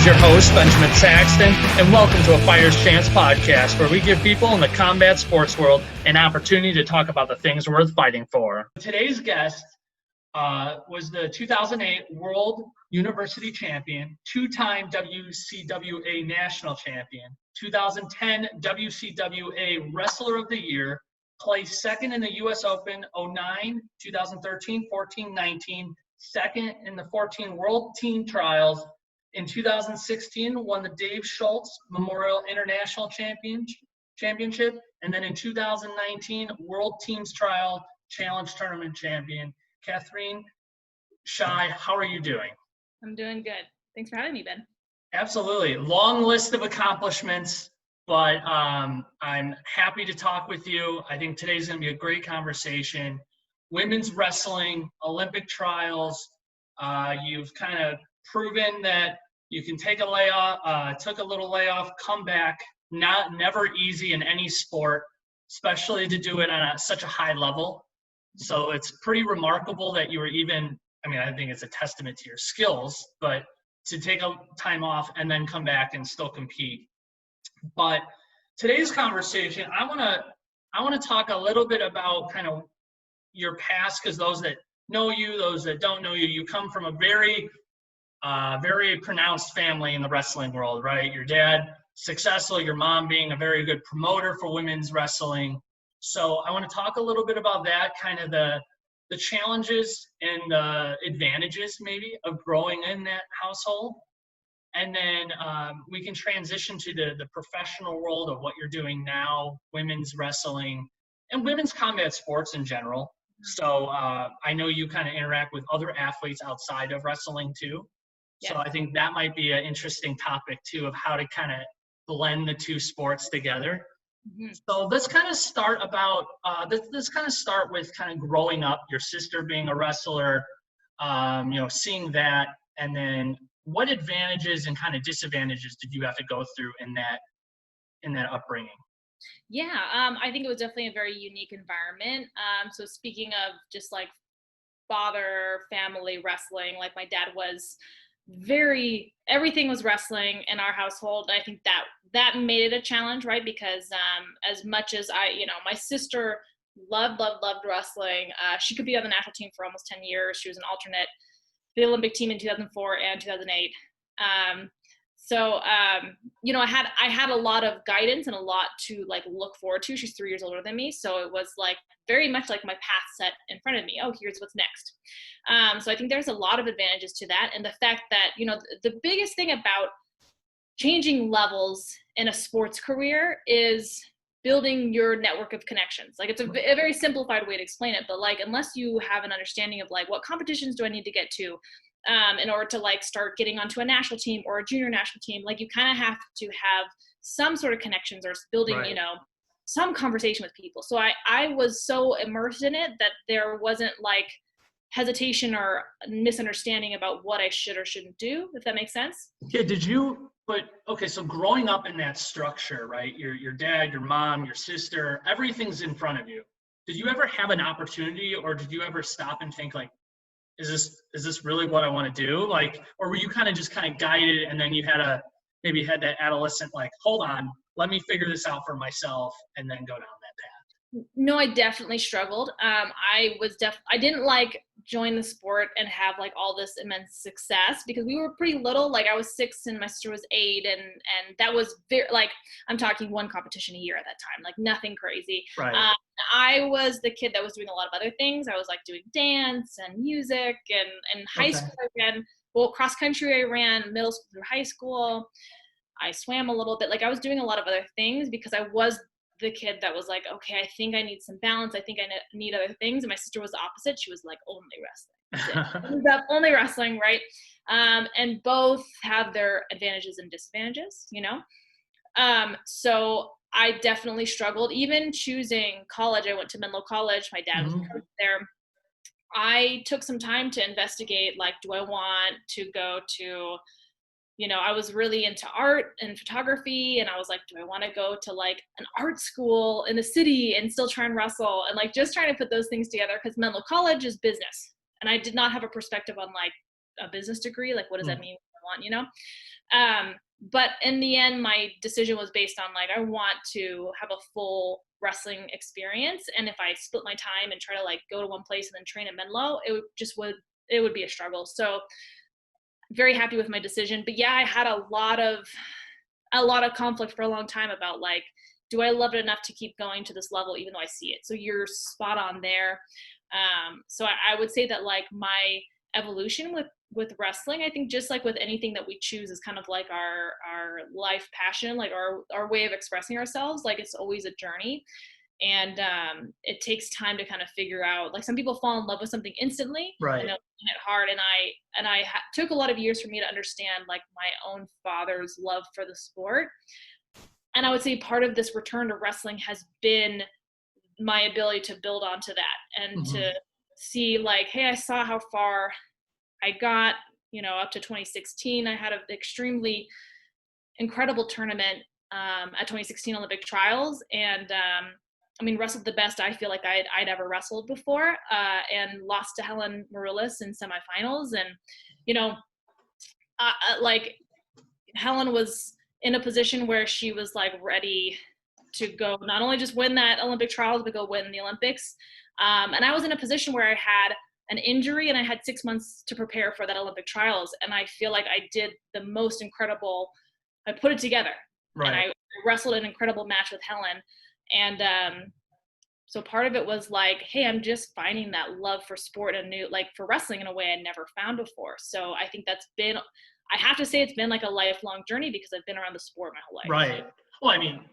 is your host, Benjamin Saxton, and welcome to a Fire's Chance podcast, where we give people in the combat sports world an opportunity to talk about the things worth fighting for. Today's guest was the 2008 World University Champion, two-time WCWA National Champion, 2010 WCWA Wrestler of the Year, placed second in the U.S. Open 09, 2013, 14, 19, second in the 14 World Team Trials. In 2016, won the Dave Schultz Memorial International Championship, and then in 2019, World Teams Trial Challenge Tournament Champion. Katherine Shai, how are you doing? I'm doing good. Thanks for having me, Ben. Absolutely. Long list of accomplishments, but I'm happy to talk with you. I think today's going to be a great conversation. Women's wrestling, Olympic trials, you've kind of proven that you can take a layoff, took a little layoff, come back. Never easy in any sport, especially to do it on such a high level. So it's pretty remarkable that you were even, I think it's a testament to your skills, but to take a time off and then come back and still compete. But today's conversation, I want to talk a little bit about kind of your past, because those that know you, those that don't know you, you come from a very pronounced family in the wrestling world, right? Your dad, successful, your mom being a very good promoter for women's wrestling. So I want to talk a little bit about that, kind of the challenges and the advantages maybe of growing in that household. And then we can transition to the professional world of what you're doing now, women's wrestling and women's combat sports in general. So I know you kind of interact with other athletes outside of wrestling too. Yes. So I think that might be an interesting topic too, of how to kind of blend the two sports together. Mm-hmm. So let's kind of start with kind of growing up, your sister being a wrestler, seeing that, and then what advantages and kind of disadvantages did you have to go through in that upbringing? Yeah, I think it was definitely a very unique environment. So speaking of just like father, family wrestling, like my dad was everything was wrestling in our household. I think that made it a challenge, right? Because as much as my sister loved wrestling. She could be on the national team for almost 10 years. She was an alternate for the Olympic team in 2004 and 2008. I had a lot of guidance and a lot to like look forward to. She's 3 years older than me. So it was like very much like my path set in front of me. Oh, here's what's next. So I think there's a lot of advantages to that. And the fact that, the biggest thing about changing levels in a sports career is building your network of connections. Like it's a very simplified way to explain it, but like, unless you have an understanding of like, what competitions do I need to get to, in order to like start getting onto a national team or a junior national team, like you kind of have to have some sort of connections or building, right, some conversation with people. So I was so immersed in it that there wasn't like hesitation or misunderstanding about what I should or shouldn't do, if that makes sense. Yeah. So growing up in that structure, right? Your dad, your mom, your sister, everything's in front of you. Did you ever have an opportunity, or did you ever stop and think like, is this really what I want to do? Like, or were you kind of guided, and then you had that adolescent, like, hold on, let me figure this out for myself, and then go down that path? No, I definitely struggled. I didn't like join the sport and have like all this immense success, because we were pretty little. Like I was 6 and my sister was 8, and that was very, like, I'm talking one competition a year at that time, like nothing crazy. Right. I was the kid that was doing a lot of other things. I was like doing dance and music, and in high school I ran, cross country I ran, middle school through high school. I swam a little bit. Like I was doing a lot of other things because I was the kid that was like, okay, I think I need some balance. I think I need other things. And my sister was the opposite. She was like, only wrestling. Ended up only wrestling, right? And both have their advantages and disadvantages, So I definitely struggled. Even choosing college, I went to Menlo College. My dad was a coach there. I took some time to investigate, like, do I want to go to, I was really into art and photography, and I was like, do I want to go to like an art school in the city and still try and wrestle, and like just trying to put those things together, because Menlo College is business, and I did not have a perspective on like a business degree. Like, what does that mean? I want, But in the end, my decision was based on like, I want to have a full wrestling experience. And if I split my time and try to like go to one place and then train at Menlo, it would be a struggle. So very happy with my decision. But yeah, I had a lot of conflict for a long time about like, do I love it enough to keep going to this level even though I see it? So you're spot on there. So I would say that like my evolution with wrestling, I think just like with anything that we choose is kind of like our life passion, like our way of expressing ourselves. Like it's always a journey. And it takes time to kind of figure out, like some people fall in love with something instantly, Right. and they'll find it hard. And I took a lot of years for me to understand like my own father's love for the sport. And I would say part of this return to wrestling has been my ability to build onto that and to see like, hey, I saw how far I got, up to 2016. I had an extremely incredible tournament at 2016 Olympic trials. And wrestled the best I feel like I'd ever wrestled before, and lost to Helen Maroulis in semifinals. And, like Helen was in a position where she was like ready to go, not only just win that Olympic trials, but go win the Olympics. And I was in a position where I had an injury and I had 6 months to prepare for that Olympic trials. And I feel like I did the most incredible, I put it together. Right. And I wrestled an incredible match with Helen. And so part of it was like, hey, I'm just finding that love for sport and for wrestling in a way I never found before. So I think I have to say it's been like a lifelong journey because I've been around the sport my whole life. Right. Well, I mean,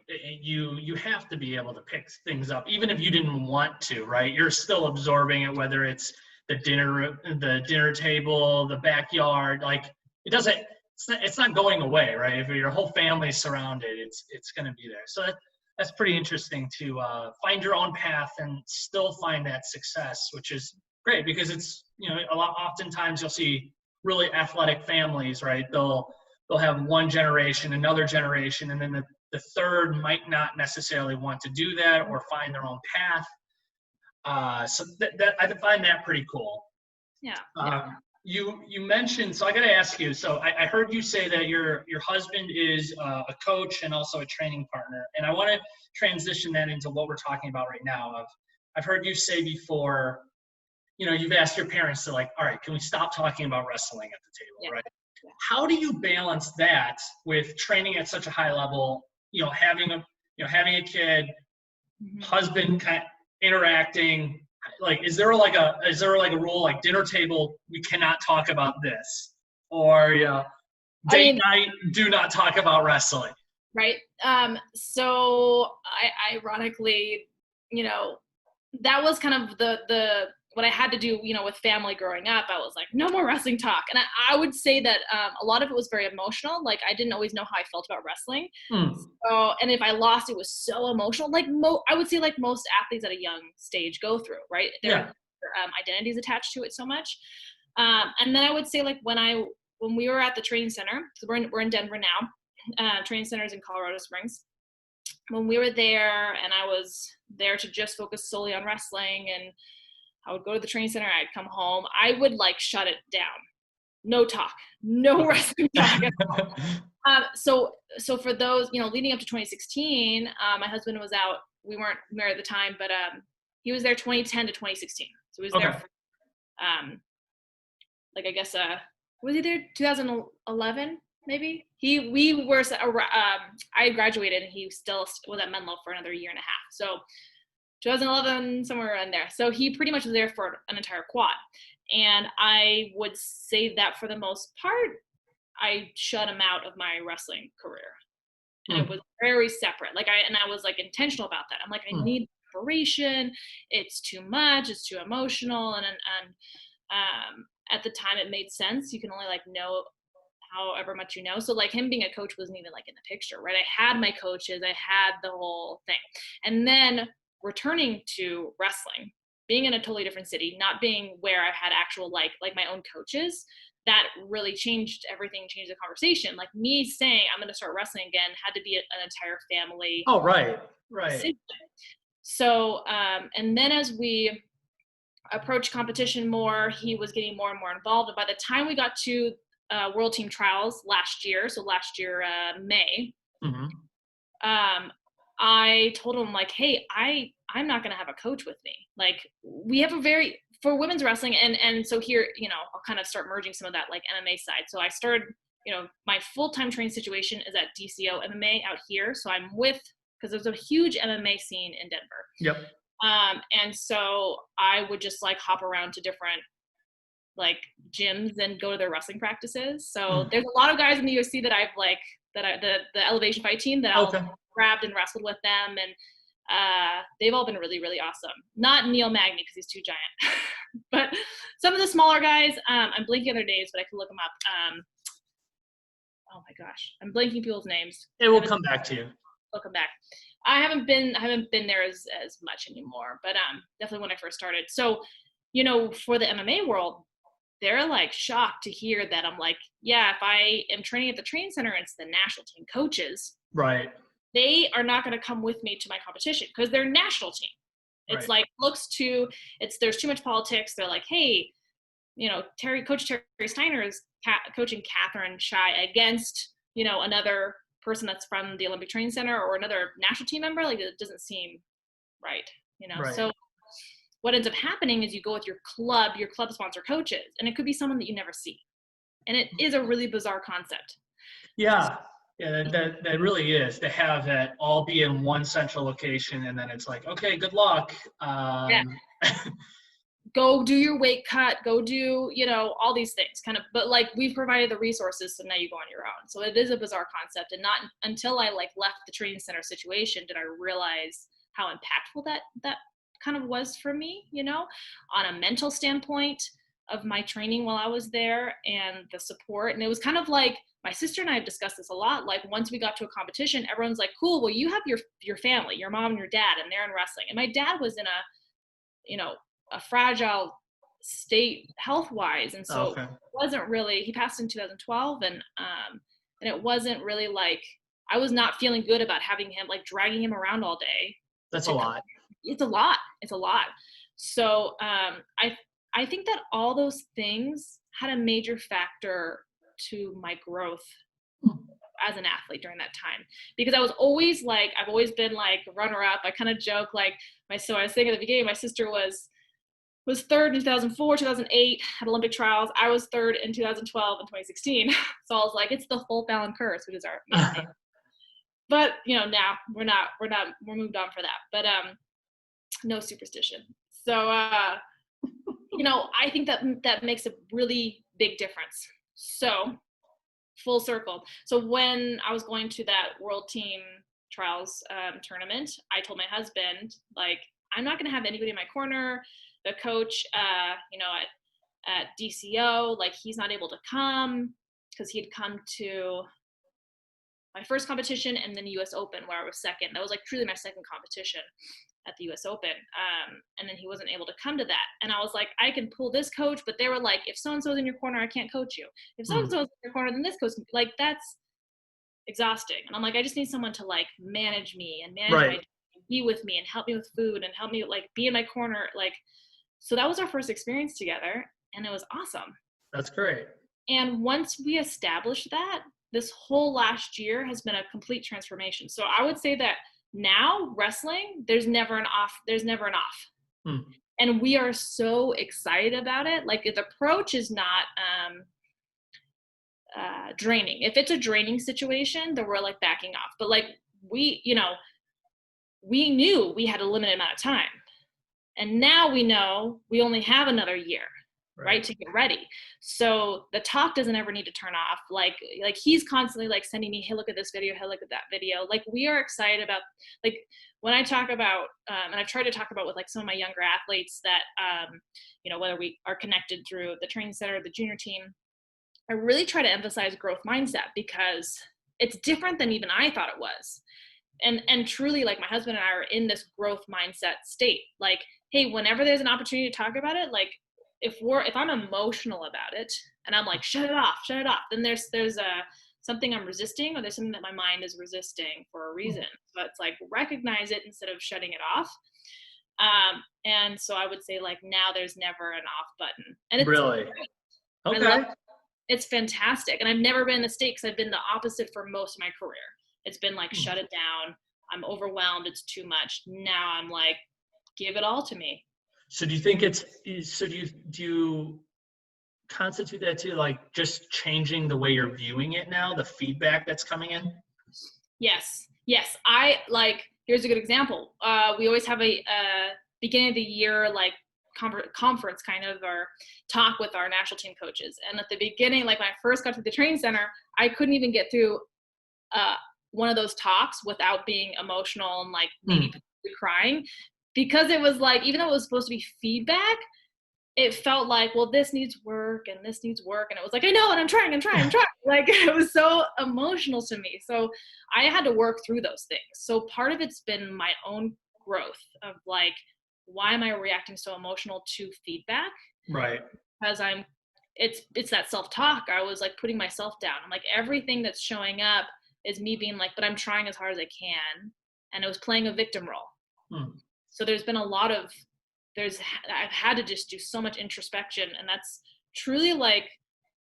you have to be able to pick things up, even if you didn't want to, right? You're still absorbing it, whether it's the dinner table, the backyard. Like it's not going away, right? If your whole family's surrounded, it's going to be there. So that's pretty interesting to find your own path and still find that success, which is great because it's oftentimes you'll see really athletic families, right? They'll have one generation, another generation, and then the third might not necessarily want to do that or find their own path. So that I find that pretty cool. Yeah. You mentioned, so I got to ask you. So I heard you say that your husband is a coach and also a training partner, and I want to transition that into what we're talking about right now. I've heard you say before, you've asked your parents to like, all right, can we stop talking about wrestling at the table, right? Yeah. How do you balance that with training at such a high level? Having a kid, husband kind of interacting. Like, is there like a rule like dinner table? We cannot talk about this, or date night. Do not talk about wrestling. Right. So I ironically, that was kind of the what I had to do, with family growing up. I was like, no more wrestling talk. And I would say that a lot of it was very emotional. Like I didn't always know how I felt about wrestling. So, and if I lost, it was so emotional. Like I would say like most athletes at a young stage go through, right? Their identities attached to it so much. And then I would say like when we were at the training center, so we're in Denver now, training centers in Colorado Springs. When we were there and I was there to just focus solely on wrestling, and I would go to the training center, I'd come home, I would like shut it down. No talk, no wrestling talk at all. So for those, leading up to 2016, my husband was out, we weren't married at the time, but he was there 2010 to 2016. So he was there for, like, I guess, was he there 2011? Maybe I graduated and he still was at Menlo for another year and a half. So 2011, somewhere around there. So he pretty much was there for an entire quad. And I would say that for the most part, I shut him out of my wrestling career. And it was very separate. I was like intentional about that. I'm like, I need separation. It's too much. It's too emotional. And at the time it made sense. You can only like know however much you know. So like him being a coach wasn't even like in the picture, right? I had my coaches, I had the whole thing. And then returning to wrestling, being in a totally different city, not being where I had actual like my own coaches, that really changed everything, changed the conversation. Like me saying I'm going to start wrestling again had to be an entire family. Oh, right. Decision. So, and then as we approached competition more, he was getting more and more involved. And by the time we got to world team trials last year. So last year, May, I told him like, hey, I'm not going to have a coach with me. Like we have for women's wrestling. And so here, I'll kind of start merging some of that like MMA side. So I started, my full-time training situation is at DCO MMA out here. So I'm because there's a huge MMA scene in Denver. Yep. And so I would just like hop around to different like gyms and go to their wrestling practices. So there's a lot of guys in the UFC that I've like, the elevation fight team that I'll grabbed and wrestled with them. And they've all been really, really awesome. Not Neil Magny because he's too giant, but some of the smaller guys, I'm blanking on their names, but I can look them up. Oh my gosh, I'm blanking people's names. It will come back to you. They'll come back. I haven't been there as much anymore, but definitely when I first started. So, for the MMA world, they're like shocked to hear that I'm like, yeah, if I am training at the training center, it's the national team coaches. Right. They are not going to come with me to my competition because they're national team. It's like there's too much politics. They're like, hey, Coach Terry Steiner is coaching Katherine Shai against, another person that's from the Olympic Training Center or another national team member. Like it doesn't seem right, Right. So what ends up happening is you go with your club sponsor coaches, and it could be someone that you never see. And it is a really bizarre concept. Yeah. Yeah, that really is, to have that all be in one central location, and then it's like, okay, good luck. Yeah. Go do your weight cut, go do, all these things kind of, but like we've provided the resources, so now you go on your own. So it is a bizarre concept, and not until I like left the training center situation did I realize how impactful that kind of was for me, on a mental standpoint of my training while I was there and the support. And it was kind of like, my sister and I have discussed this a lot. Like once we got to a competition, everyone's like, cool, well, you have your family, your mom and your dad, and they're in wrestling. And my dad was in a fragile state health-wise. And so it wasn't really, he passed in 2012. And it wasn't really like, I was not feeling good about having him, like dragging him around all day. That's a lot. It's a lot. It's a lot. So I think that all those things had a major factor to my growth as an athlete during that time, because I was always like, I've always been like runner up. I kind of joke like so I was saying at the beginning, my sister was third in 2004, 2008 at Olympic trials. I was third in 2012 and 2016. So I was like, it's the whole Fallon curse, which is our main name. But now we're moved on for that. But no superstition. So I think that makes a really big difference. So full circle. So when I was going to that world team trials tournament, I told my husband, like, I'm not going to have anybody in my corner. The coach, at DCO, like he's not able to come because he'd come to my first competition and then the US Open where I was second. That was like truly my second competition at the US Open. And then he wasn't able to come to that. And I was like, I can pull this coach, but they were like, if so-and-so's in your corner, I can't coach you. If so-and-so's in your corner, then this coach, like that's exhausting. And I'm like, I just need someone to like manage me and manage be with me and help me with food and help me like be in my corner. Like, so that was our first experience together and it was awesome. That's great. And once we established that, this whole last year has been a complete transformation. So I would say that now wrestling, there's never an off. And we are so excited about it. Like the approach is not draining. If it's a draining situation, then we're like backing off. But like we knew we had a limited amount of time. And now we know we only have another year, right, to get ready. So the talk doesn't ever need to turn off. Like he's constantly like sending me, hey, look at this video, hey, look at that video. Like we are excited about, like when I talk about, and I've tried to talk about with like some of my younger athletes that, whether we are connected through the training center or the junior team, I really try to emphasize growth mindset because it's different than even I thought it was. And truly, like my husband and I are in this growth mindset state. Like, hey, whenever there's an opportunity to talk about it, like if I'm emotional about it and I'm like, shut it off, then there's something I'm resisting, or there's something that my mind is resisting for a reason. So it's like recognize it instead of shutting it off. And so I would say like now there's never an off button. And it's really okay. It's fantastic. And I've never been in the state because I've been the opposite for most of my career. It's been like, shut it down. I'm overwhelmed. It's too much. Now I'm like, give it all to me. So do you think do you constitute that to like just changing the way you're viewing it now, the feedback that's coming in? Yes. Yes. Here's a good example. We always have a beginning of the year, like conference kind of, or talk with our national team coaches. And at the beginning, like when I first got to the training center, I couldn't even get through one of those talks without being emotional and like maybe crying, because it was like, even though it was supposed to be feedback, it felt like, well, this needs work and this needs work. And it was like, I know, and I'm trying. Like, it was so emotional to me. So I had to work through those things. So part of it's been my own growth of like, why am I reacting so emotional to feedback? Right. Because it's that self-talk. I was like putting myself down. I'm like, everything that's showing up is me being like, but I'm trying as hard as I can. And it was playing a victim role. So there's been a lot of, I've had to just do so much introspection, and that's truly like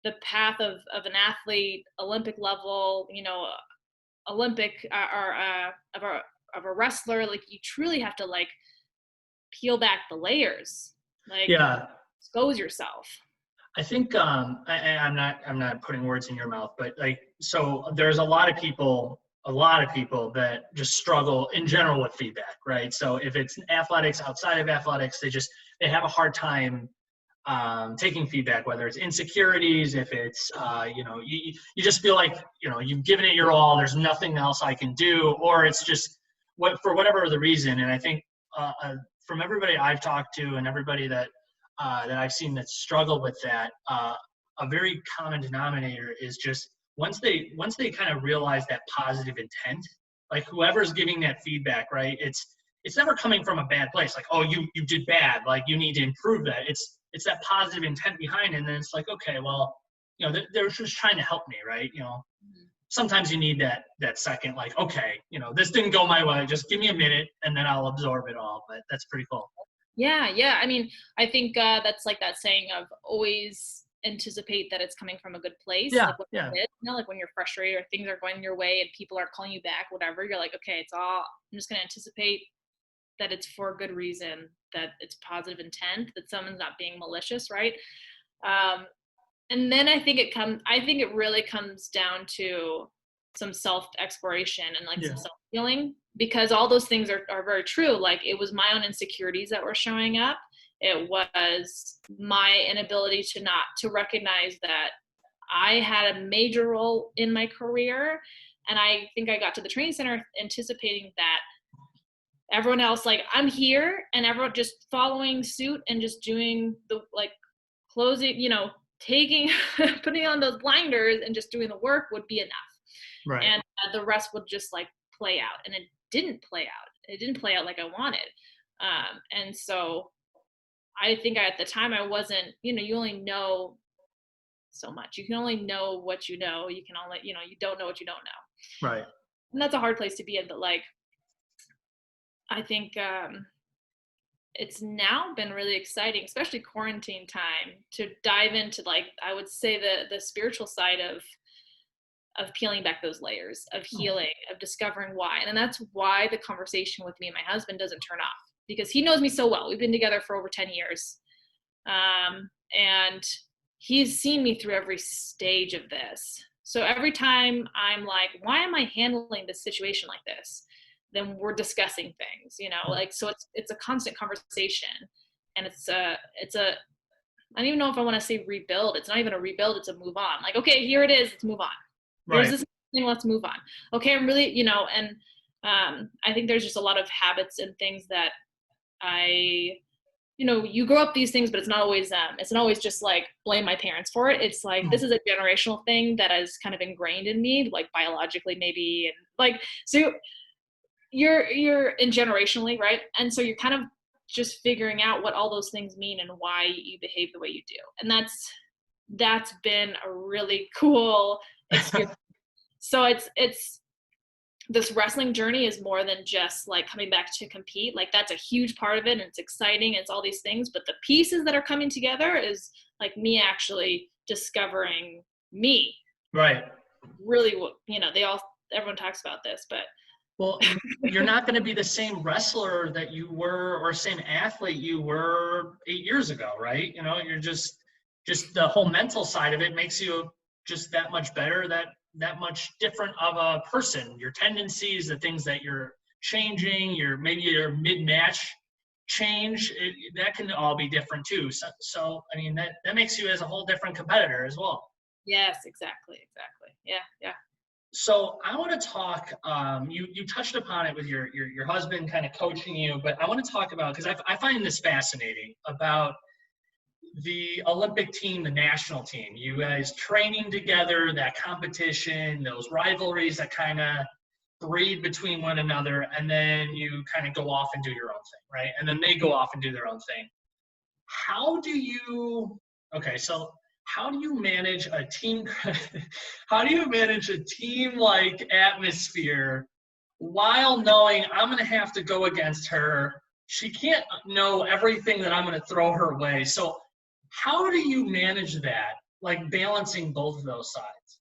the path of an athlete, Olympic level, Olympic of a wrestler. Like, you truly have to like peel back the layers, like expose yourself. I think I'm not putting words in your mouth, but like, so there's a lot of people that just struggle in general with feedback, right? So if it's athletics, outside of athletics, they have a hard time taking feedback, whether it's insecurities, if it's you just feel like you've given it your all, there's nothing else I can do, or it's just for whatever the reason. And I think from everybody I've talked to and everybody that I've seen that struggle with that, a very common denominator is just once they kind of realize that positive intent, like whoever's giving that feedback, right? It's never coming from a bad place. Like, oh, you did bad. Like, you need to improve that. It's that positive intent behind it. And then it's like, okay, well, they're just trying to help me, right? Sometimes you need that second, like, okay, this didn't go my way. Just give me a minute and then I'll absorb it all. But that's pretty cool. Yeah. I mean, I think that's like that saying of always anticipate that it's coming from a good place. Yeah, like yeah. Like when you're frustrated or things are going your way and people are calling you back, whatever, you're like, okay, I'm just going to anticipate that it's for a good reason, that it's positive intent, that someone's not being malicious, right? And then I think it really comes down to some self-exploration and like some self-healing, because all those things are very true. Like, it was my own insecurities that were showing up. It was my inability to recognize that I had a major role in my career. And I think I got to the training center anticipating that everyone else, like, I'm here and everyone just following suit and just doing the like closing, taking, putting on those blinders and just doing the work would be enough. Right. And the rest would just like play out. And it didn't play out. It didn't play out like I wanted. And so I think at the time I wasn't, you only know so much. You can only know what you know. You can only, you don't know what you don't know. Right. And that's a hard place to be in. But like, I think it's now been really exciting, especially quarantine time, to dive into, like, I would say the spiritual side of peeling back those layers, of healing, of discovering why. And that's why the conversation with me and my husband doesn't turn off, because he knows me so well. We've been together for over 10 years. And he's seen me through every stage of this. So every time I'm like, why am I handling this situation like this? Then we're discussing things, like, so it's a constant conversation. And it's a, I don't even know if I want to say rebuild. It's not even a rebuild. It's a move on. Like, okay, here it is. Let's move on. There's this thing. Let's move on. Okay. I'm really, and I think there's just a lot of habits and things that you grow up these things, but it's not always just like blame my parents for it. It's like, this is a generational thing that is kind of ingrained in me, like biologically maybe. And like, so you're in generationally, right? And so you're kind of just figuring out what all those things mean and why you behave the way you do. And that's been a really cool experience. So it's this wrestling journey is more than just like coming back to compete. Like, that's a huge part of it, and it's exciting. It's all these things, but the pieces that are coming together is like me actually discovering me. Right. Really, everyone talks about this, but. Well, you're not going to be the same wrestler that you were, or same athlete you were 8 years ago, right? You're just the whole mental side of it makes you just that much better, that much different of a person. Your tendencies, the things that you're changing, maybe your mid-match change, that can all be different too. So I mean, that makes you as a whole different competitor as well. Yes, exactly. Yeah. So I want to talk. You touched upon it with your husband kind of coaching you, but I want to talk about, because I find this fascinating about the Olympic team, the national team. You guys training together, that competition, those rivalries that kind of breed between one another, and then you kind of go off and do your own thing, right? And then they go off and do their own thing. How do you? Okay, so how do you manage a team how do you manage a team like atmosphere while knowing I'm going to have to go against her? She can't know everything that I'm going to throw her way. So how do you manage that, like balancing both of those sides?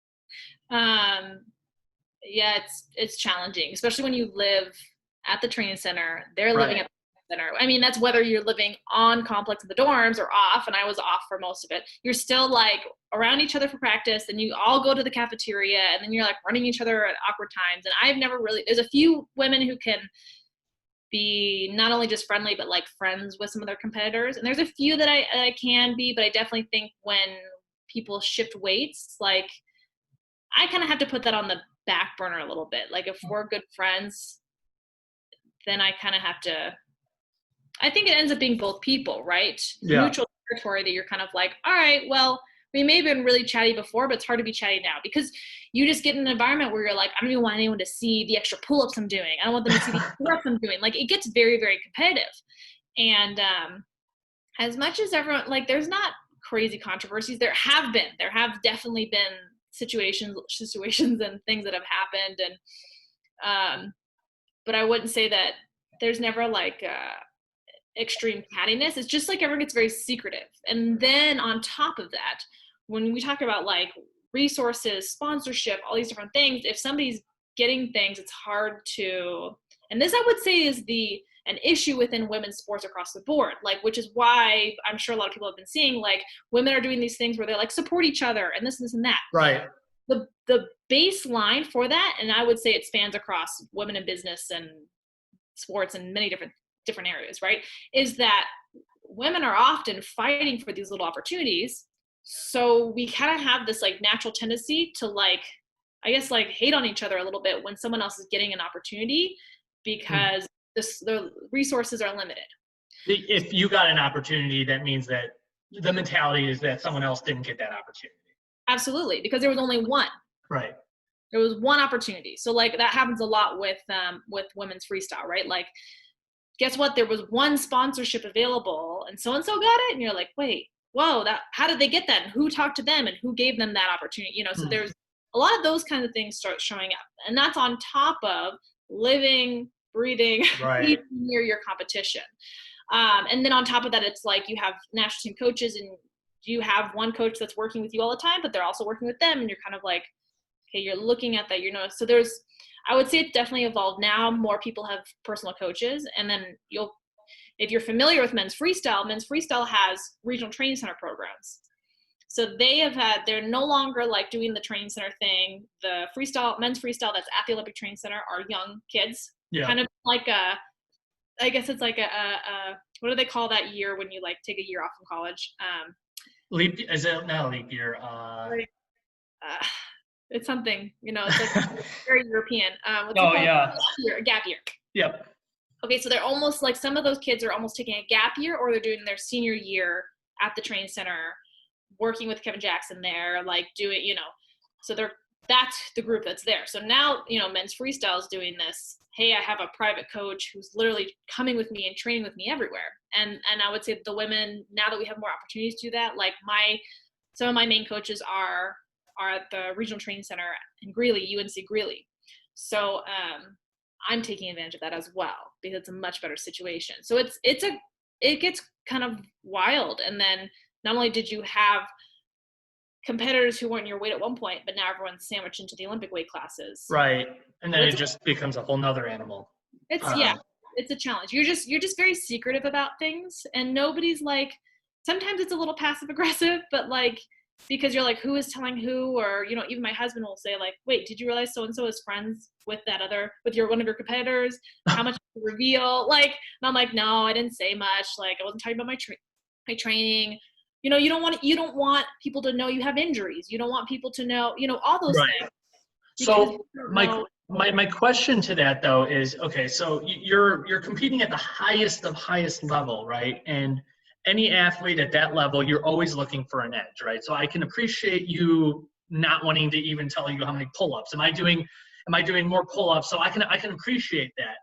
Yeah, it's challenging, especially when you live at the training center. They're Right. living at the center. I mean, that's whether you're living on complex in the dorms or off, and I was off for most of it. You're still like around each other for practice, and you all go to the cafeteria, and then you're like running each other at awkward times. And I've never really, there's a few women who can be not only just friendly, but like friends with some of their competitors. And there's a few that I can be, but I definitely think when people shift weights, like I kind of have to put that on the back burner a little bit. Like if we're good friends, then I kind of have to, I think it ends up being both people, right? Yeah. Neutral territory that you're kind of like, all right, well, we may have been really chatty before, but it's hard to be chatty now because you just get in an environment where you're like, I don't even want anyone to see the extra pull-ups I'm doing. I don't want them to see the pull-ups I'm doing. Like it gets very, very competitive. And as much as everyone, like there's not crazy controversies. There have definitely been situations and things that have happened. And, but I wouldn't say that there's never like extreme cattiness. It's just like everyone gets very secretive. And then on top of that, when we talk about like resources, sponsorship, all these different things, if somebody's getting things, it's hard to, and this I would say is an issue within women's sports across the board, like, which is why I'm sure a lot of people have been seeing, like, women are doing these things where they like support each other and this and that. Right. The baseline for that, and I would say it spans across women in business and sports and many different areas, right, is that women are often fighting for these little opportunities. So we kind of have this like natural tendency to like, I guess, like hate on each other a little bit when someone else is getting an opportunity because the resources are limited. If you got an opportunity, that means that the mentality is that someone else didn't get that opportunity. Absolutely, because there was only one. Right. There was one opportunity. So like that happens a lot with women's freestyle, right? Like, guess what? There was one sponsorship available, and so got it, and you're like, wait, whoa, how did they get that? And who talked to them, and who gave them that opportunity? So there's a lot of those kinds of things start showing up, and that's on top of living, breathing, right. near your competition. And then on top of that, it's like you have national team coaches, and you have one coach that's working with you all the time, but they're also working with them, and you're kind of like, okay, you're looking at that, so I would say it's definitely evolved now. More people have personal coaches, and then if you're familiar with men's freestyle has regional training center programs. So they're no longer like doing the training center thing. The men's freestyle that's at the Olympic Training Center are young kids, kind of like I guess it's like what do they call that year when you like take a year off from college? Leap, is it not a leap year? It's something, it's like very European. Gap year. Yep. Okay, so they're almost like, some of those kids are almost taking a gap year, or they're doing their senior year at the training center, working with Kevin Jackson there, like doing, so that's the group that's there. So now, men's freestyle is doing this. Hey, I have a private coach who's literally coming with me and training with me everywhere. And I would say the women, now that we have more opportunities to do that, like some of my main coaches are at the regional training center in Greeley, UNC Greeley. So I'm taking advantage of that as well, because it's a much better situation. So it gets kind of wild. And then not only did you have competitors who weren't in your weight at one point, but now everyone's sandwiched into the Olympic weight classes. Right. And then So it just becomes a whole nother animal. yeah, it's a challenge. You're just very secretive about things, and nobody's like, sometimes it's a little passive aggressive, but like, because you're like, who is telling who? Or, you know, even my husband will say like, wait, did you realize so-and-so is friends with one of your competitors? How much to reveal? Like, and I'm like, no, I didn't say much. Like, I wasn't talking about my training. You know, you don't want people to know you have injuries. You don't want people to know, you know, all those things. So my question to that though is, okay, so you're competing at the highest of highest level, right? And any athlete at that level, you're always looking for an edge, right? So I can appreciate you not wanting to even tell you how many pull-ups. Am I doing more pull-ups? So I can appreciate that.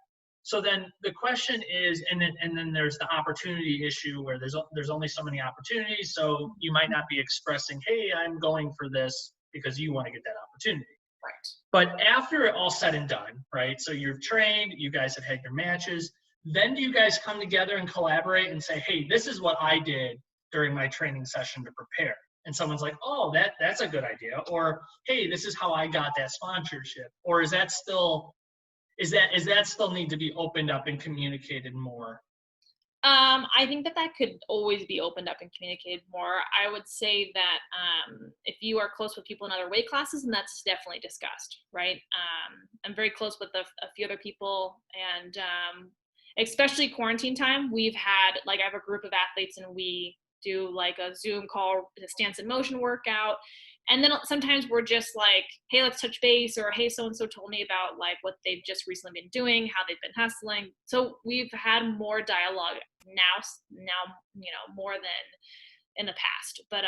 So then the question is, and then there's the opportunity issue where there's only so many opportunities. So you might not be expressing, hey, I'm going for this because you want to get that opportunity. Right. But after it all said and done, right? So you've trained, you guys have had your matches. Then do you guys come together and collaborate and say, hey, this is what I did during my training session to prepare? And someone's like, oh, that's a good idea. Or, hey, this is how I got that sponsorship. Or is that still need to be opened up and communicated more? I think that could always be opened up and communicated more. I would say that if you are close with people in other weight classes, then that's definitely discussed, right? I'm very close with a few other people, and especially quarantine time, we've had, like, I have a group of athletes and we do like a Zoom call, a stance and motion workout. And then sometimes we're just like, hey, let's touch base, or hey, so-and-so told me about like what they've just recently been doing, how they've been hustling. So we've had more dialogue now, you know, more than in the past. But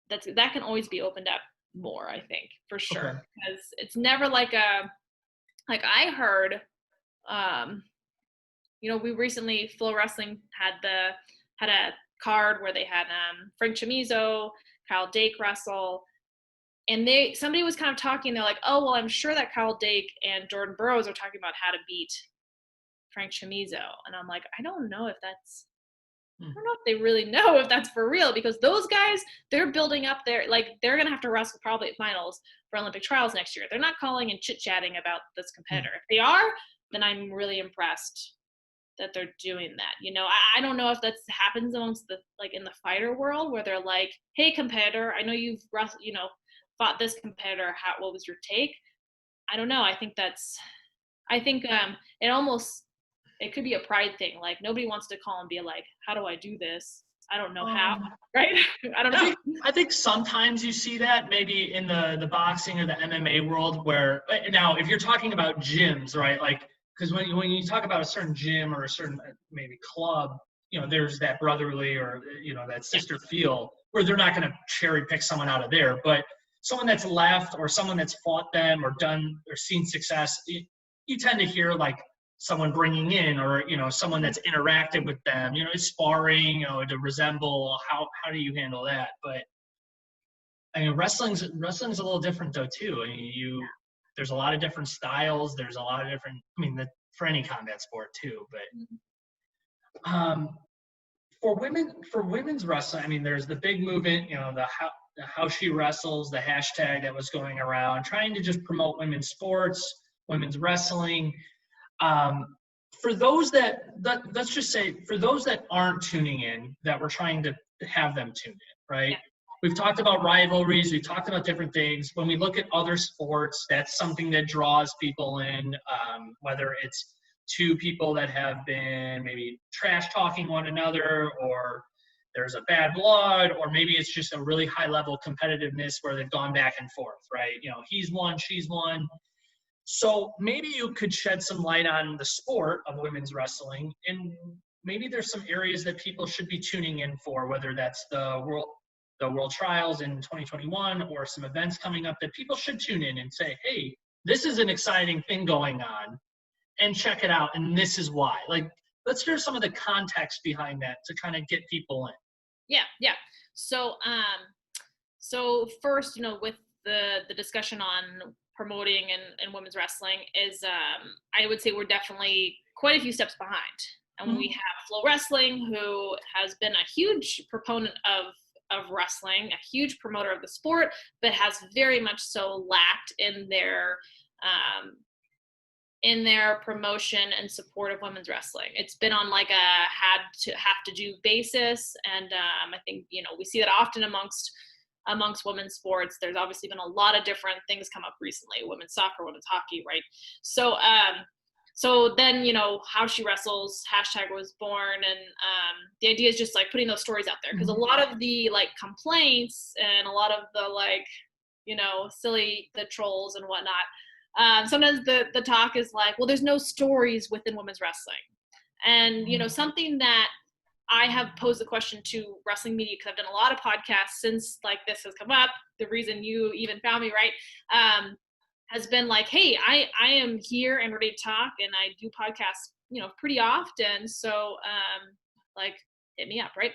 that can always be opened up more, I think, for sure. Okay. Because it's never like I heard, you know, we recently, Flow Wrestling had a card where they had Frank Chamizo, Kyle Dake wrestle, and somebody was kind of talking, they're like, oh, well, I'm sure that Kyle Dake and Jordan Burroughs are talking about how to beat Frank Chamizo. And I'm like, I don't know if they really know if that's for real, because those guys, they're building up they're going to have to wrestle probably at finals for Olympic trials next year. They're not calling and chit-chatting about this competitor. If they are, then I'm really impressed that they're doing that. You know, I don't know if that happens amongst the, like, in the fighter world, where they're like, hey, competitor, I know you've fought this competitor. What was your take? I don't know. I think it could be a pride thing. Like, nobody wants to call and be like, how do I do this? I don't know how, right? I don't know. I think sometimes you see that maybe in the boxing or the MMA world, where now if you're talking about gyms, right? Like, because when you talk about a certain gym or a certain maybe club, you know, there's that brotherly or, you know, that sister feel where they're not going to cherry pick someone out of there. But someone that's left or someone that's fought them or done or seen success, you tend to hear like someone bringing in, or, you know, someone that's interacted with them, you know, sparring, you know, to resemble. How do you handle that? But I mean, wrestling's a little different though too. I mean, there's a lot of different styles. There's a lot of different. I mean, for any combat sport too. But for women's wrestling, I mean, there's the big movement. You know, the how she wrestles, the hashtag that was going around, trying to just promote women's sports, women's wrestling. For those let's just say, for those that aren't tuning in, that we're trying to have them tune in, right? Yeah. We've talked about rivalries. We've talked about different things. When we look at other sports, that's something that draws people in, whether it's two people that have been maybe trash talking one another, or there's a bad blood, or maybe it's just a really high level competitiveness where they've gone back and forth, right? You know, he's won, she's won. So maybe you could shed some light on the sport of women's wrestling, and maybe there's some areas that people should be tuning in for, whether that's the world trials in 2021 or some events coming up that people should tune in and say, hey, this is an exciting thing going on, and check it out, and this is why. Like, let's hear some of the context behind that to kind of get people in. Yeah. So first, you know, with the discussion on promoting and women's wrestling is, I would say we're definitely quite a few steps behind. And we have Flow Wrestling, who has been a huge proponent of of wrestling, a huge promoter of the sport, but has very much so lacked in their promotion and support of women's wrestling. It's been on like a have to do basis. And I think, we see that often amongst women's sports. There's obviously been a lot of different things come up recently, women's soccer, women's hockey, right? So then, how she wrestles, hashtag was born. And the idea is just like putting those stories out there. Because a lot of the like complaints and a lot of the like, silly, the trolls and whatnot, sometimes the talk is like, well, there's no stories within women's wrestling. And, something that I have posed the question to wrestling media, because I've done a lot of podcasts since like this has come up, the reason you even found me, right, has been like, hey, I am here and ready to talk, and I do podcasts, pretty often. So like, hit me up, right?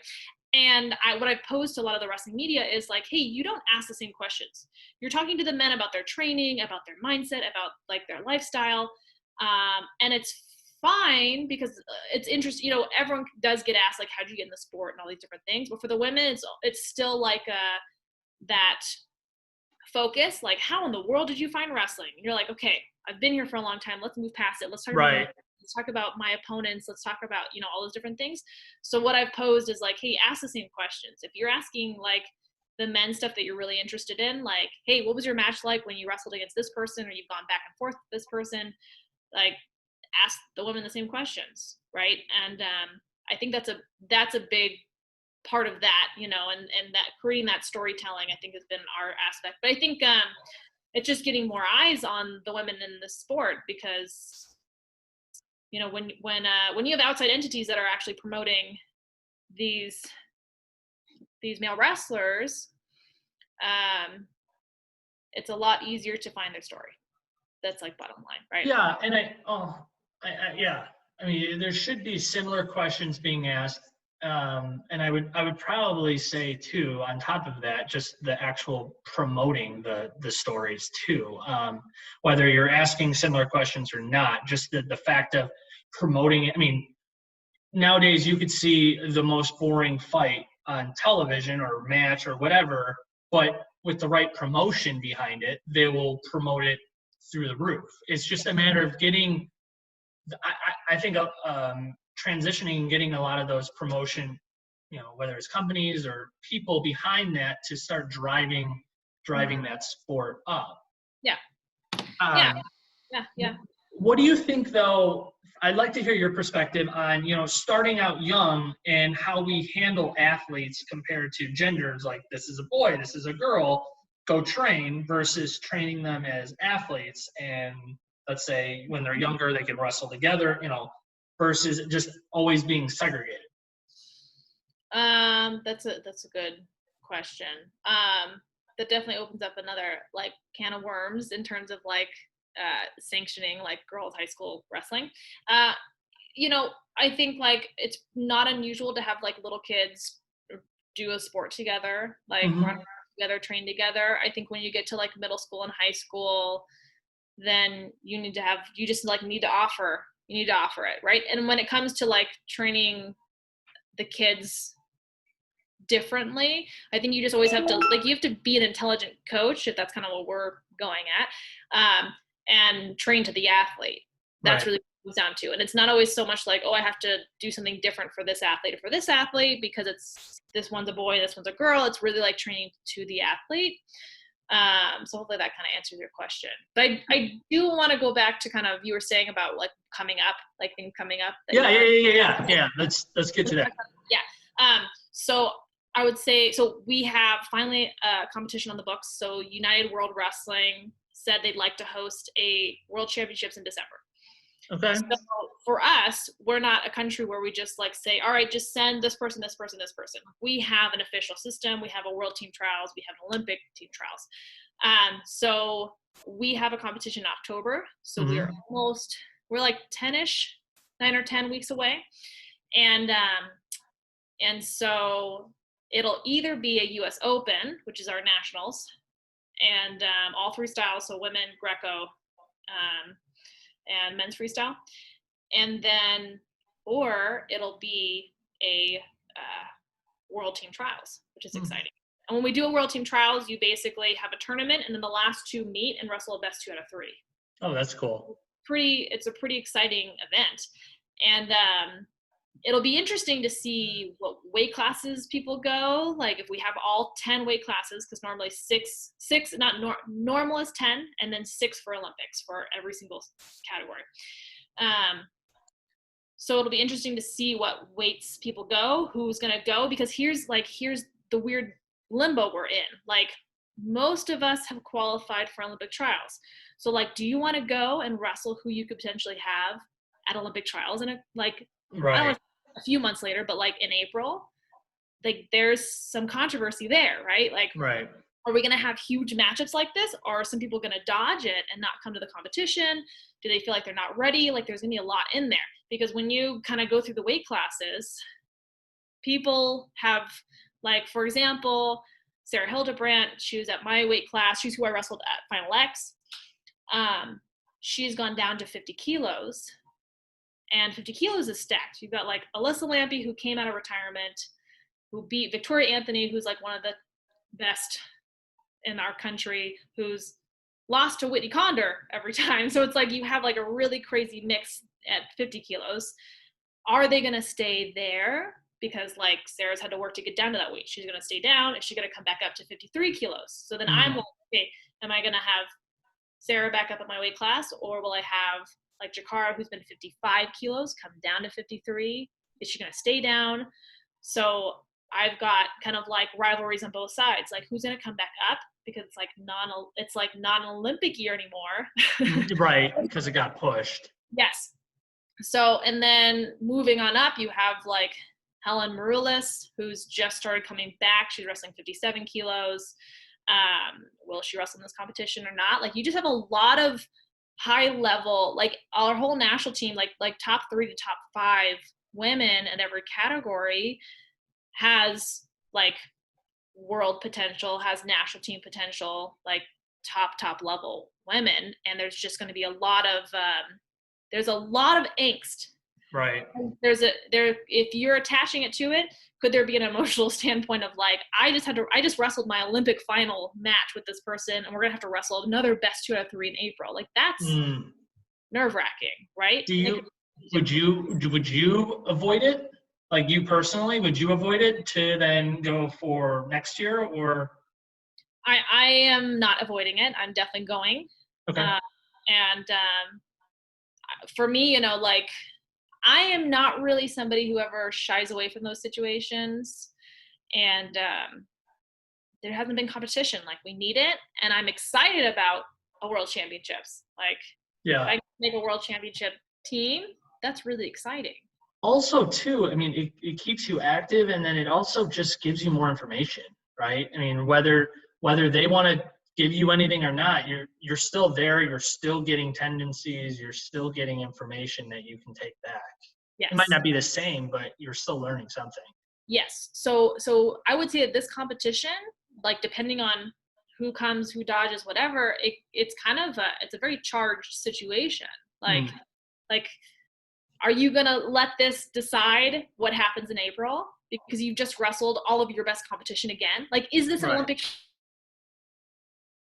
And what I've posed to a lot of the wrestling media is like, hey, you don't ask the same questions. You're talking to the men about their training, about their mindset, about like their lifestyle. And it's fine because it's interesting. Everyone does get asked like, how'd you get in the sport and all these different things. But for the women, it's still like that focus, like, how in the world did you find wrestling? And you're like, okay, I've been here for a long time. Let's move past it. Let's talk about let's talk about my opponents. Let's talk about, all those different things. So what I've posed is like, hey, ask the same questions. If you're asking like the men's stuff that you're really interested in, like, hey, what was your match like when you wrestled against this person, or you've gone back and forth with this person? Like, ask the women the same questions, right? And I think that's a big part of that, and that creating that storytelling, I think, has been our aspect. But I think it's just getting more eyes on the women in the sport, because when you have outside entities that are actually promoting these male wrestlers, it's a lot easier to find their story. That's like bottom line, right? Yeah, and I mean, there should be similar questions being asked, and I would probably say too, on top of that, just the actual promoting the stories too. Whether you're asking similar questions or not, just the fact of promoting it. I mean, nowadays you could see the most boring fight on television or match or whatever, but with the right promotion behind it, they will promote it through the roof. It's just a matter of getting, I think, transitioning and getting a lot of those promotion, whether it's companies or people behind that, to start driving that sport up. Yeah. Yeah. What do you think, though? I'd like to hear your perspective on, starting out young and how we handle athletes compared to genders. Like, this is a boy, this is a girl, go train, versus training them as athletes. And let's say when they're younger, they can wrestle together, versus just always being segregated. That's a good question. That definitely opens up another like can of worms in terms of like sanctioning like girls high school wrestling. I think like it's not unusual to have like little kids do a sport together, like run around together, train together. I think when you get to like middle school and high school, then you need to offer it, right? And when it comes to like training the kids differently, I think you just always have to you have to be an intelligent coach, if that's kind of what we're going at, and train to the athlete. That's really what it comes down to. And it's not always so much like, oh, I have to do something different for this athlete or for this athlete because it's this one's a boy, this one's a girl. It's really like training to the athlete. So hopefully that kind of answers your question. But I do want to go back to kind of, you were saying about like coming up, like things coming up. Yeah. Let's get to that. Yeah. So I would say, so we have finally a competition on the books. So United World Wrestling said they'd like to host a World Championships in December. Okay. So for us, we're not a country where we just like say, all right, just send this person, this person, this person. We have an official system. We have a world team trials. We have an Olympic team trials. So we have a competition in October. So we're like 10-ish, 9 or 10 weeks away. And so it'll either be a US Open, which is our nationals, and all three styles, so women, Greco, and men's freestyle, and then, or it'll be a world team trials, which is Mm. exciting. And when we do a world team trials, you basically have a tournament, and then the last 2 meet and wrestle a best 2 out of 3. Oh, that's cool. It's a pretty exciting event. And it'll be interesting to see what weight classes people go. Like if we have all 10 weight classes, because normally normal is 10, and then 6 for Olympics for every single category. So it'll be interesting to see what weights people go, who's gonna go, because here's the weird limbo we're in. Like most of us have qualified for Olympic trials. So like, do you want to go and wrestle who you could potentially have at Olympic trials in I don't want a few months later, but like in April? Like there's some controversy there, right? Like, right. Are we going to have huge matchups like this? Or are some people going to dodge it and not come to the competition? Do they feel like they're not ready? Like there's going to be a lot in there, because when you kind of go through the weight classes, people have, like, for example, Sarah Hildebrandt, she was at my weight class. She's who I wrestled at Final X. She's gone down to 50 kilos, and 50 kilos is stacked. You've got like Alyssa Lampy, who came out of retirement, who beat Victoria Anthony, who's like one of the best in our country, who's lost to Whitney Condor every time. So it's like you have like a really crazy mix at 50 kilos. Are they going to stay there? Because like Sarah's had to work to get down to that weight. She's going to stay down. Is she going to come back up to 53 kilos? So then I'm like, okay, am I going to have Sarah back up at my weight class, or will I have like Jakara, who's been 55 kilos, come down to 53? Is she going to stay down? So I've got kind of like rivalries on both sides. Like who's going to come back up, because it's like not an Olympic year anymore. Right, because it got pushed. Yes. So, and then moving on up, you have like Helen Maroulis, who's just started coming back. She's wrestling 57 kilos. Will she wrestle in this competition or not? Like you just have a lot of high level, like our whole national team, like top 3 to top 5 women in every category has like world potential, has national team potential, like top level women. And there's just going to be a lot of angst. Right. If you're attaching it to it, could there be an emotional standpoint of like, I just wrestled my Olympic final match with this person, and we're gonna have to wrestle another best 2 out of 3 in April. Like that's nerve-wracking, right? Would you avoid it? Like you personally, would you avoid it to then go for next year, or? I am not avoiding it. I'm definitely going. Okay. For me, like I am not really somebody who ever shies away from those situations. And there hasn't been competition. Like we need it. And I'm excited about a world championships. Like if I can make a world championship team, that's really exciting. Also too, I mean, it keeps you active, and then it also just gives you more information, right? I mean, whether they want to give you anything or not, you're still there, you're still getting tendencies, you're still getting information that you can take back. Yes. It might not be the same, but you're still learning something. Yes. So I would say that this competition, like depending on who comes, who dodges, whatever, it's kind of it's a very charged situation. Like are you going to let this decide what happens in April? Because you've just wrestled all of your best competition again. Like, is this an Olympic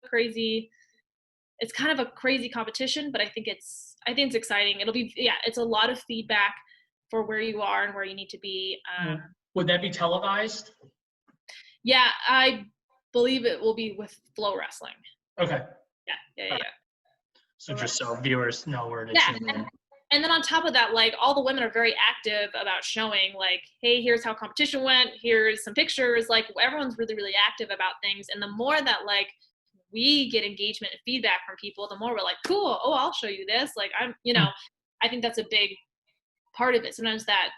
crazy? It's kind of a crazy competition, but I think it's exciting. It'll be, it's a lot of feedback for where you are and where you need to be. Would that be televised? Yeah, I believe it will be with Flow Wrestling. Okay. Yeah. So just so viewers know where to tune in. And then on top of that, like all the women are very active about showing like, hey, here's how competition went. Here's some pictures. Like everyone's really, really active about things. And the more that like we get engagement and feedback from people, the more we're like, cool. Oh, I'll show you this. Like I think that's a big part of it. Sometimes that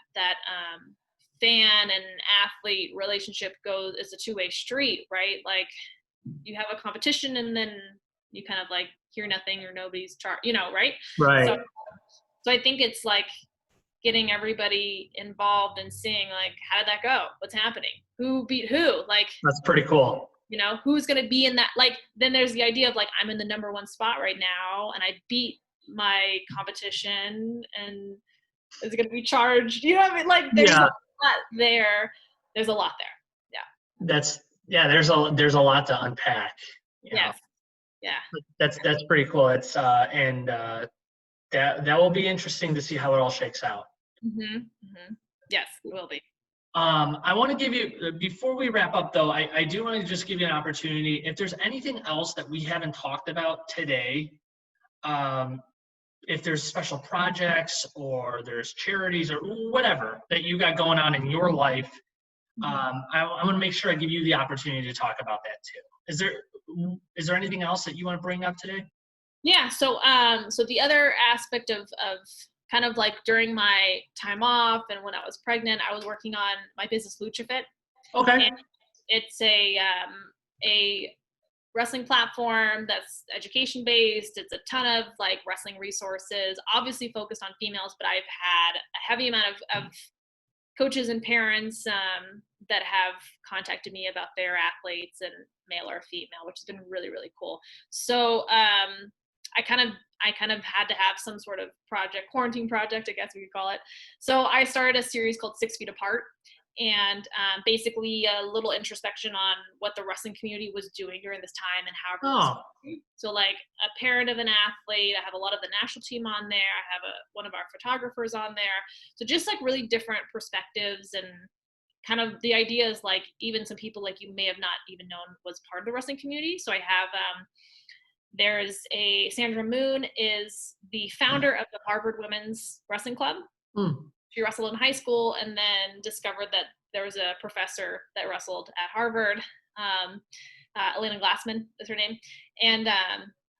fan and athlete relationship is a two-way street, right? Like you have a competition and then you kind of like hear nothing or nobody's right? Right. So I think it's like getting everybody involved and seeing like, how did that go? What's happening? Who beat who? Like, that's pretty cool. Who's going to be in that? Like, then there's the idea of like, I'm in the number 1 spot right now and I beat my competition and is it going to be charged? You know what I mean? Like there's a lot there. There's a lot there. there's a lot to unpack. Yes. Yeah. That's pretty cool. It's that will be interesting to see how it all shakes out. Yes, it will be. I want to give you, before we wrap up though, I do want to just give you an opportunity. If there's anything else that we haven't talked about today, if there's special projects or there's charities or whatever that you got going on in your life, I want to make sure I give you the opportunity to talk about that too. Is there anything else that you want to bring up today? Yeah. So the other aspect of kind of like during my time off and when I was pregnant, I was working on my business LuchaFit. Okay. And it's a wrestling platform that's education based. It's a ton of like wrestling resources, obviously focused on females, but I've had a heavy amount of coaches and parents that have contacted me about their athletes, and male or female, which has been really, really cool. So I kind of had to have some sort of quarantine project, I guess we could call it. So I started a series called 6 Feet Apart, and basically a little introspection on what the wrestling community was doing during this time and how it was. So like a parent of an athlete, I have a lot of the national team on there. I have one of our photographers on there. So just like really different perspectives, and kind of the idea is like even some people like you may have not even known was part of the wrestling community. So I have there's Sandra Moon is the founder of the Harvard Women's Wrestling Club. She wrestled in high school and then discovered that there was a professor that wrestled at Harvard. Elena Glassman is her name. And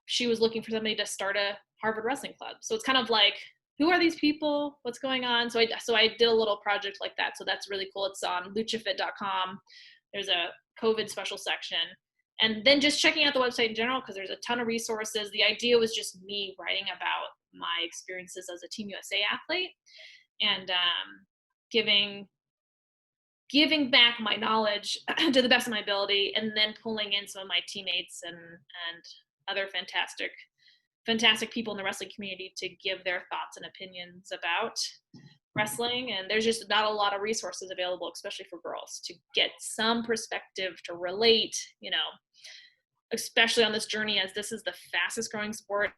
she was looking for somebody to start a Harvard Wrestling Club. So it's kind of like, who are these people? What's going on? So I did a little project like that. So that's really cool. It's on luchafit.com. There's a COVID special section. And then just checking out the website in general, because there's a ton of resources. The idea was just me writing about my experiences as a Team USA athlete, and giving back my knowledge to the best of my ability, and then pulling in some of my teammates and other fantastic people in the wrestling community to give their thoughts and opinions about wrestling. And there's just not a lot of resources available, especially for girls, to get some perspective, to relate, especially on this journey, as this is the fastest growing sport